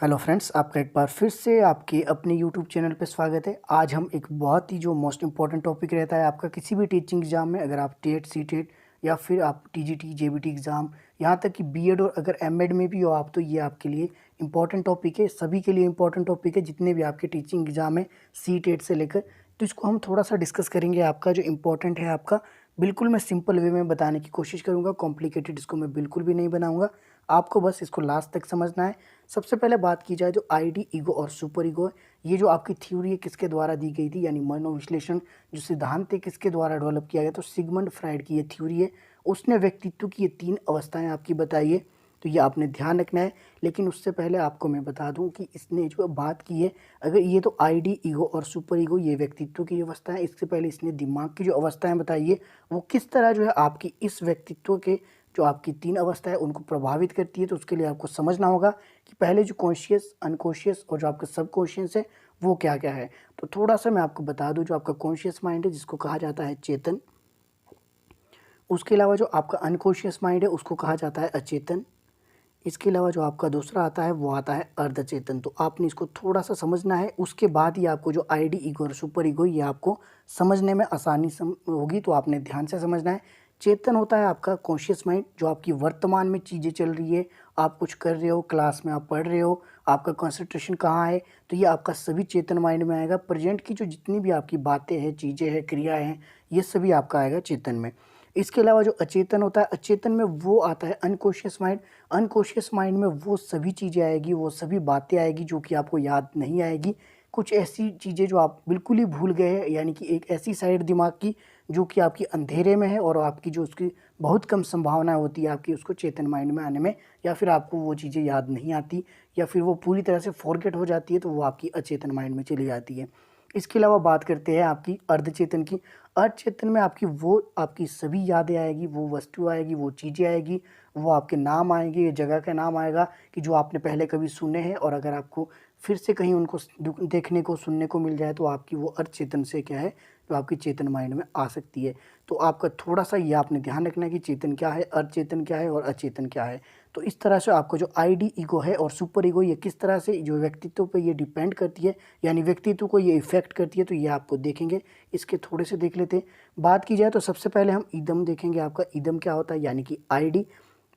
Hello friends, आपका एक बार फिर से आपके अपने यूट्यूब चैनल पे स्वागत है। आज हम एक बहुत ही जो मोस्ट इम्पॉर्टेंट टॉपिक रहता है आपका किसी भी टीचिंग एग्जाम में, अगर आप टेट सी टेट या फिर आप टीजीटी जेबीटी एग्ज़ाम, यहाँ तक कि बीएड और अगर एमएड में भी हो आप, तो ये आपके लिए इम्पॉर्टेंट टॉपिक है। सभी के लिए इम्पॉर्टेंट टॉपिक है जितने भी आपके टीचिंग एग्जाम है सी टेट से लेकर। तो इसको हम थोड़ा सा डिस्कस करेंगे। आपका जो इम्पोर्टेंट है आपका, बिल्कुल मैं सिंपल वे में बताने की कोशिश करूँगा। कॉम्प्लिकेटेड इसको मैं बिल्कुल भी नहीं बनाऊँगा। आपको बस इसको लास्ट तक समझना है। सबसे पहले बात की जाए जो आईडी, ईगो और सुपर ईगो है, ये जो आपकी थ्योरी है किसके द्वारा दी गई थी, यानी मनोविश्लेषण जो सिद्धांत है किसके द्वारा डेवलप किया गया, तो सिगमंड फ्राइड की ये थ्योरी है। उसने व्यक्तित्व की ये 3 अवस्थाएं आपकी बताई है, तो ये आपने ध्यान रखना है। लेकिन उससे पहले आपको मैं बता दूं कि इसने जो बात की है, अगर ये तो आईडी, ईगो और सुपर ईगो ये व्यक्तित्व की अवस्था है, इससे पहले इसने दिमाग की जो अवस्थाएं बताई है वो किस तरह जो है आपकी इस व्यक्तित्व के जो आपकी 3 अवस्थाएं उनको प्रभावित करती है। तो उसके लिए आपको समझना होगा कि पहले जो कॉन्शियस, अनकॉन्शियस और जो आपका सबकॉन्शियस है वो क्या क्या है। तो थोड़ा सा मैं आपको बता दूं, जो आपका कॉन्शियस माइंड है जिसको कहा जाता है चेतन, उसके अलावा जो आपका अनकॉन्शियस माइंड है उसको कहा जाता है अचेतन। इसके अलावा जो आपका दूसरा आता है वो आता है अर्धचेतन। तो आपने इसको थोड़ा सा समझना है, उसके बाद ही आपको जो आईडी, ईगो और सुपर ईगो ये आपको समझने में आसानी होगी। तो आपने ध्यान से समझना है। चेतन होता है आपका कॉन्शियस माइंड, जो आपकी वर्तमान में चीज़ें चल रही है, आप कुछ कर रहे हो, क्लास में आप पढ़ रहे हो, आपका कंसंट्रेशन कहाँ है, तो ये आपका सभी चेतन माइंड में आएगा। प्रेजेंट की जो जितनी भी आपकी बातें हैं, चीज़ें हैं, क्रियाएं हैं, ये सभी आपका आएगा चेतन में। इसके अलावा जो अचेतन होता है, अचेतन में वो आता है अनकॉन्शियस माइंड। अनकॉन्शियस माइंड में वो सभी चीज़ें आएगी, वो सभी बातें आएगी जो कि आपको याद नहीं आएगी। कुछ ऐसी चीज़ें जो आप बिल्कुल ही भूल गए हैं, यानी कि एक ऐसी साइड दिमाग की जो कि आपकी अंधेरे में है और आपकी जो उसकी बहुत कम संभावना होती है आपकी उसको चेतन माइंड में आने में, या फिर आपको वो चीज़ें याद नहीं आती, या फिर वो पूरी तरह से फॉरगेट हो जाती है, तो वो आपकी अचेतन माइंड में चली जाती है। इसके अलावा बात करते हैं आपकी अर्धचेतन की। अर्धचेतन में आपकी वो आपकी सभी यादें आएगी, वो वस्तु आएगी, वो चीज़ें आएगी, वो आपके नाम आएंगे, ये जगह का नाम आएगा कि जो आपने पहले कभी सुने हैं, और अगर आपको फिर से कहीं उनको देखने को, सुनने को मिल जाए, तो आपकी वो अर्धचेतन से क्या है, जो आपकी चेतन माइंड में आ सकती है। तो आपका थोड़ा सा ये आपने ध्यान रखना है कि चेतन क्या है, अर्धचेतन क्या है और अचेतन क्या है। तो इस तरह से आपका जो आईडी, ईगो है और सुपर ईगो, ये किस तरह से जो व्यक्तित्व पे ये डिपेंड करती है, यानी व्यक्तित्व को ये इफेक्ट करती है, तो ये आपको देखेंगे। इसके थोड़े से देख लेते हैं। बात की जाए तो सबसे पहले हम ईदम देखेंगे। आपका ईदम क्या होता है, यानी कि आईडी।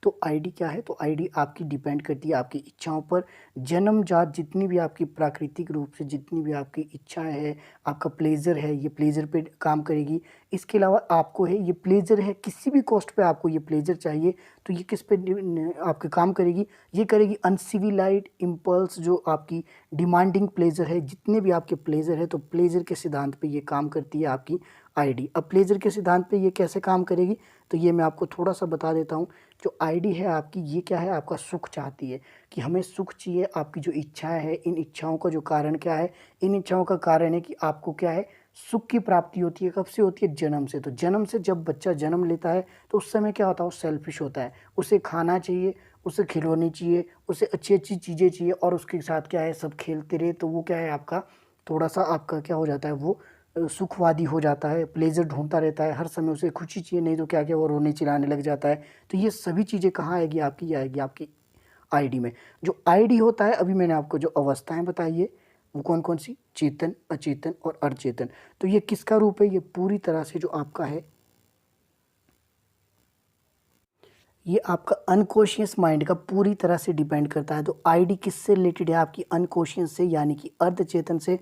तो आईडी क्या है, तो आईडी आपकी डिपेंड करती है आपकी इच्छाओं पर। जन्मजात जितनी भी आपकी प्राकृतिक रूप से जितनी भी आपकी इच्छाएं है, आपका प्लेजर है, ये प्लेजर पे काम करेगी। इसके अलावा आपको है ये प्लेजर है, किसी भी कॉस्ट पे आपको ये प्लेजर चाहिए, तो ये किस पे आपके काम करेगी, ये करेगी अनसिविलाइज इम्पल्स, जो आपकी डिमांडिंग प्लेजर है। जितने भी आपके प्लेजर है, तो प्लेजर के सिद्धांत पे ये काम करती है आपकी आईडी। अब प्लेजर के सिद्धांत पे ये कैसे काम करेगी, तो ये मैं आपको थोड़ा सा बता देता हूँ। जो आईडी है आपकी, ये क्या है, आपका सुख चाहती है कि हमें सुख चाहिए। आपकी जो इच्छाएं है, इन इच्छाओं का जो कारण क्या है, इन इच्छाओं का कारण है कि आपको क्या है, सुख की प्राप्ति होती है। कब से होती है, जन्म से। तो जन्म से जब बच्चा जन्म लेता है, तो उस समय क्या होता है, वो सेल्फिश होता है। उसे खाना चाहिए, उसे खिलौने चाहिए, उसे अच्छी अच्छी चीज़ें चाहिए, और उसके साथ क्या है, सब खेलते रहे, तो वो क्या है, आपका थोड़ा सा आपका क्या हो जाता है, वो सुखवादी हो जाता है, प्लेजर ढूंढता रहता है, हर समय उसे खुशी चाहिए, नहीं तो क्या क्या वो रोने चिल्लाने लग जाता है। तो ये सभी चीज़ें कहाँ आएगी आपकी, ये आएगी आपकी आईडी में। जो आईडी होता है, अभी मैंने आपको जो अवस्थाएं बताई है वो कौन कौन सी, चेतन, अचेतन और अर्धचेतन। तो ये किसका रूप है, ये पूरी तरह से जो आपका है, ये आपका अनकॉन्शियस माइंड का पूरी तरह से डिपेंड करता है। तो आईडी किससे रिलेटेड है, आपकी अनकॉन्शियस से, यानी कि अर्धचेतन से।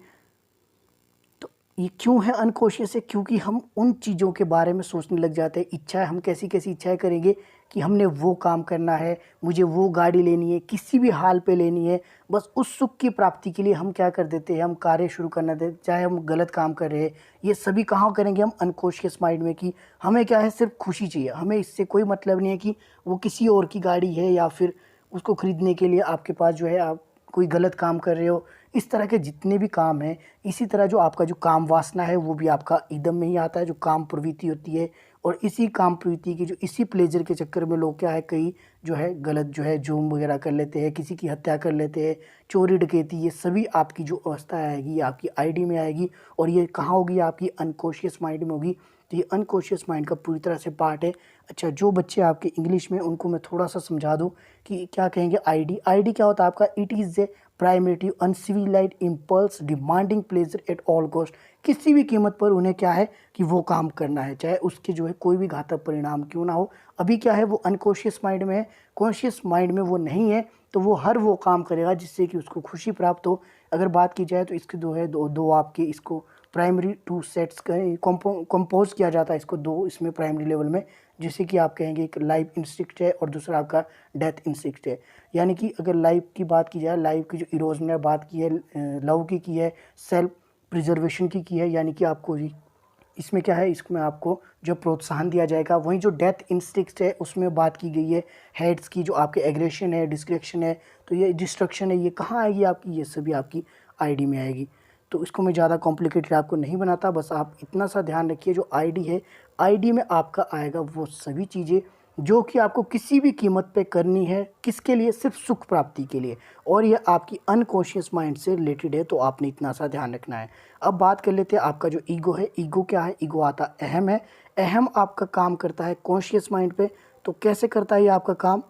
तो ये क्यों है अनकॉन्शियस है, क्योंकि हम उन चीज़ों के बारे में सोचने लग जाते हैं। इच्छाएं, हम कैसी कैसी इच्छाएं करेंगे कि हमने वो काम करना है, मुझे वो गाड़ी लेनी है, किसी भी हाल पे लेनी है। बस उस सुख की प्राप्ति के लिए हम क्या कर देते हैं, हम कार्य शुरू करना देते, चाहे हम गलत काम कर रहे हैं। ये सभी कहाँ करेंगे हम, अनकॉन्शियस माइंड में, कि हमें क्या है, सिर्फ खुशी चाहिए, हमें इससे कोई मतलब नहीं है कि वो किसी और की गाड़ी है, या फिर उसको खरीदने के लिए आपके पास जो है आप कोई गलत काम कर रहे हो। इस तरह के जितने भी काम हैं, इसी तरह जो आपका जो काम वासना है वो भी आपका ईदम में ही आता है, जो काम प्रवृत्ति होती है। और इसी काम प्रवृत्ति की जो इसी प्लेजर के चक्कर में लोग क्या है, कई जो है गलत जो है जुर्म वगैरह कर लेते हैं, किसी की हत्या कर लेते हैं, चोरी डकैती, ये सभी आपकी जो अवस्था आएगी ये आपकी आईडी में आएगी। और ये कहाँ होगी, आपकी अनकॉन्शियस माइंड में होगी। तो ये अनकॉन्शियस माइंड का पूरी तरह से पार्ट है। अच्छा, जो बच्चे आपके इंग्लिश में, उनको मैं थोड़ा सा समझा दूँ कि क्या कहेंगे आईडी। आईडी क्या होता है आपका? It is a primitive uncivilised impulse demanding pleasure at all cost. किसी भी कीमत पर उन्हें क्या है कि वो काम करना है, चाहे उसके जो है कोई भी घातक परिणाम क्यों ना हो। अभी क्या है, वो अनकॉन्शियस माइंड में है, कॉन्शियस माइंड में वो नहीं है, तो वो हर वो काम करेगा जिससे कि उसको खुशी प्राप्त हो। अगर बात की जाए तो इसके दो है, दो आपके इसको प्राइमरी टू सेट्स का कंपोज किया जाता है इसको दो इसमें प्राइमरी लेवल में, जैसे कि आप कहेंगे एक लाइफ इंस्टिंक्ट है और दूसरा आपका डेथ इंस्टिंक्ट है। यानी कि अगर लाइफ की बात की जाए, लाइफ की जो इरोजन ने बात की है, लव की है, सेल्फ प्रिजर्वेशन की है, यानी कि आपको इसमें क्या है, इसमें आपको जो प्रोत्साहन दिया जाएगा। वहीं जो डेथ इंस्टिंक्ट है उसमें बात की गई है हेड्स की, जो आपके एग्रेशन है, डिस्क्रिप्शन है, तो ये डिस्ट्रक्शन है, ये कहाँ आएगी आपकी? ये सभी आपकी आईडी में आएगी। तो इसको मैं ज़्यादा कॉम्प्लिकेटेड आपको नहीं बनाता, बस आप इतना सा ध्यान रखिए, जो आईडी है, आईडी में आपका आएगा वो सभी चीज़ें जो कि आपको किसी भी कीमत पे करनी है। किसके लिए? सिर्फ सुख प्राप्ति के लिए, और ये आपकी अनकॉन्शियस माइंड से रिलेटेड है, तो आपने इतना सा ध्यान रखना है। अब बात कर लेते हैं आपका जो ईगो है। ईगो क्या है? ईगो आता अहम है। अहम आपका काम करता है कॉन्शियस माइंड पे। तो कैसे करता है ये आपका काम?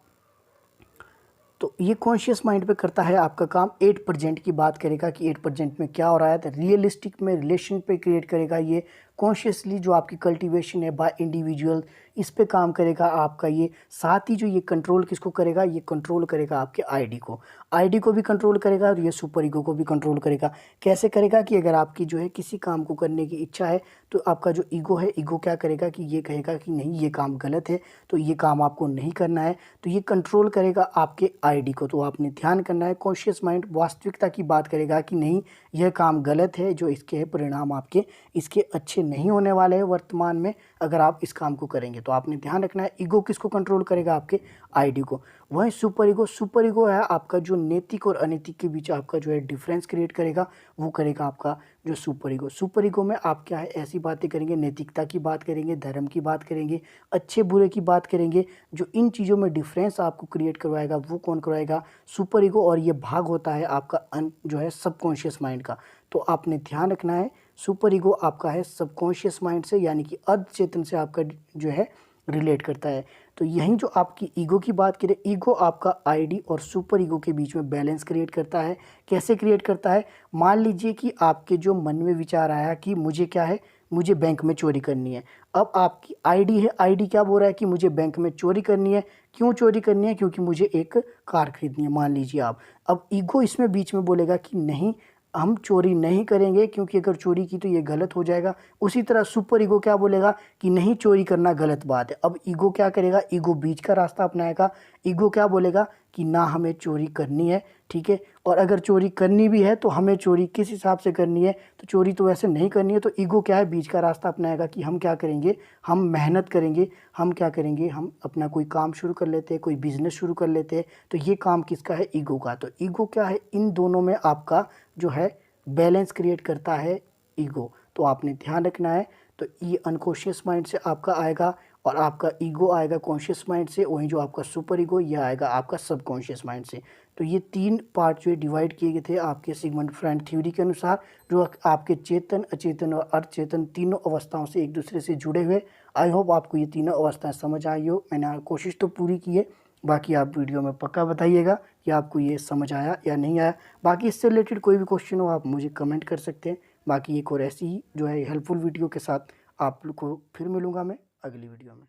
तो ये कॉन्शियस माइंड पे करता है आपका काम 8% की बात करेगा कि 8% में क्या हो रहा है, तो रियलिस्टिक में रिलेशन पे क्रिएट करेगा। ये कॉन्शियसली जो आपकी कल्टीवेशन है बाय इंडिविजुअल, इस पे काम करेगा आपका ये। साथ ही जो ये कंट्रोल किसको करेगा? ये कंट्रोल करेगा आपके आईडी को। आईडी को भी कंट्रोल करेगा और ये सुपर ईगो को भी कंट्रोल करेगा। कैसे करेगा? कि अगर आपकी जो है किसी काम को करने की इच्छा है, तो आपका जो ईगो है, ईगो क्या करेगा कि ये कहेगा कि नहीं, ये काम गलत है, तो ये काम आपको नहीं करना है, तो ये कंट्रोल करेगा आपके आईडी को। तो आपने ध्यान करना है, कॉन्शियस माइंड वास्तविकता की बात करेगा कि नहीं, यह काम गलत है, जो इसके परिणाम आपके इसके अच्छे नहीं होने वाले हैं वर्तमान में, अगर आप इस काम को करेंगे। तो आपने ध्यान रखना है, ईगो किसको कंट्रोल करेगा? आपके आईडी को। वहीं सुपर ईगो, सुपर ईगो है आपका जो नैतिक और अनैतिक के बीच आपका जो है डिफरेंस क्रिएट करेगा, वो करेगा आपका जो सुपर ईगो। सुपर ईगो में आप क्या है, ऐसी बातें करेंगे, नैतिकता की बात करेंगे, धर्म की बात करेंगे, अच्छे बुरे की बात करेंगे। जो इन चीज़ों में डिफरेंस आपको क्रिएट करवाएगा, वो कौन करवाएगा? Super ego. और ये भाग होता है आपका जो है सबकॉन्शियस माइंड का। तो आपने ध्यान रखना है, सुपर ईगो आपका है सबकॉन्शियस माइंड से, यानी कि अधचेतन से आपका जो है रिलेट करता है। तो यहीं जो आपकी ईगो की बात करें, ईगो आपका आईडी और सुपर ईगो के बीच में बैलेंस क्रिएट करता है। कैसे क्रिएट करता है? मान लीजिए कि आपके जो मन में विचार आया कि मुझे क्या है, मुझे बैंक में चोरी करनी है। अब आपकी आईडी है, आईडी क्या बोल रहा है कि मुझे बैंक में चोरी करनी है। क्यों चोरी करनी है? क्योंकि मुझे एक कार खरीदनी है, मान लीजिए आप। अब ईगो इसमें बीच में बोलेगा कि नहीं, हम चोरी नहीं करेंगे, क्योंकि अगर चोरी की तो ये गलत हो जाएगा। उसी तरह सुपर ईगो क्या बोलेगा कि नहीं, चोरी करना गलत बात है। अब ईगो क्या करेगा? ईगो बीच का रास्ता अपनाएगा। ईगो क्या बोलेगा कि ना, हमें चोरी करनी है, ठीक है, और अगर चोरी करनी भी है तो हमें चोरी किस हिसाब से करनी है, तो चोरी तो वैसे नहीं करनी है। तो ईगो क्या है, बीच का रास्ता अपनाएगा कि हम क्या करेंगे, हम मेहनत करेंगे, हम क्या करेंगे, हम अपना कोई काम शुरू कर लेते हैं, कोई बिजनेस शुरू कर लेते हैं। तो ये काम किसका है? ईगो का। तो ईगो क्या है, इन दोनों में आपका जो है बैलेंस क्रिएट करता है ईगो। तो आपने ध्यान रखना है। तो ये अनकॉन्शियस माइंड से आपका आएगा, और आपका ईगो आएगा कॉन्शियस माइंड से। वहीं जो आपका सुपर ईगो, ये आएगा आपका सबकॉन्शियस माइंड से। तो ये तीन पार्ट जो है डिवाइड किए गए थे आपके सिगमंड फ्रॉइड थ्योरी के अनुसार, जो आपके चेतन, अचेतन और अर्धचेतन तीनों अवस्थाओं से एक दूसरे से जुड़े हुए। आई होप आपको ये तीनों अवस्थाएं समझ आई हो। मैंने कोशिश तो पूरी की है, बाकी आप वीडियो में पक्का बताइएगा कि आपको ये समझ आया या नहीं आया। बाकी इससे रिलेटेड कोई भी क्वेश्चन हो, आप मुझे कमेंट कर सकते हैं। बाकी एक और ऐसी ही जो है हेल्पफुल वीडियो के साथ आप लोग को फिर मिलूँगा मैं अगली वीडियो में।